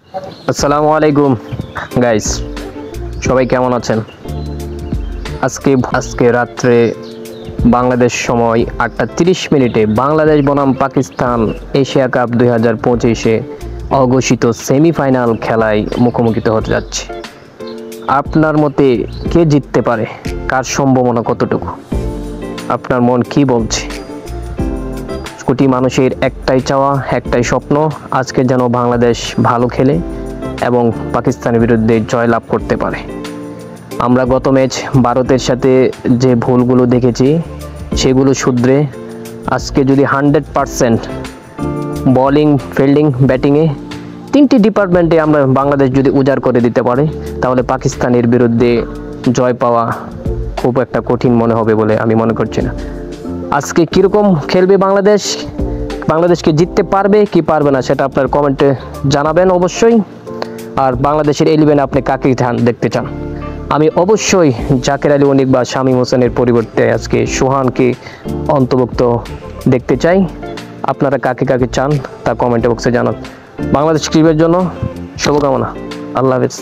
আসসালামু আলাইকুম গাইস, সবাই কেমন আছেন? আজকে রাত্রে বাংলাদেশ সময় 8:30 বাংলাদেশ বনাম পাকিস্তান এশিয়া কাপ 2025-এ অঘোষিত সেমিফাইনাল খেলায় মুখোমুখি হতে যাচ্ছে। আপনার মতে কে জিততে পারে? কার সম্ভাবনা কতটুকু? আপনার মন কি বলছে? কোটি মানুষের একটাই চাওয়া, একটাই স্বপ্ন, আজকে যেন বাংলাদেশ ভালো খেলে এবং পাকিস্তানের বিরুদ্ধে জয়লাভ করতে পারে। আমরা গত ম্যাচ ভারতের সাথে যে ভুলগুলো দেখেছি সেগুলো শুধরে আজকে যদি 100% বোলিং, ফিল্ডিং, ব্যাটিংয়ে তিনটি ডিপার্টমেন্টে আমরা বাংলাদেশ যদি উজাড় করে দিতে পারে, তাহলে পাকিস্তানের বিরুদ্ধে জয় পাওয়া খুব একটা কঠিন মনে হবে বলে আমি মনে করছি না। আজকে কীরকম খেলবে বাংলাদেশকে জিততে পারবে কি পারবে না সেটা আপনার কমেন্টে জানাবেন অবশ্যই। আর বাংলাদেশের 11 আপনি কাকে দেখতে চান? আমি অবশ্যই জাকের আলী অনিক বা শামীম হোসেনের পরিবর্তে আজকে সোহানকে অন্তর্ভুক্ত দেখতে চাই। আপনারা কাকে কাকে চান তা কমেন্ট বক্সে জানান। বাংলাদেশ ক্রিকেটের জন্য শুভকামনা। আল্লাহ হাফেজ।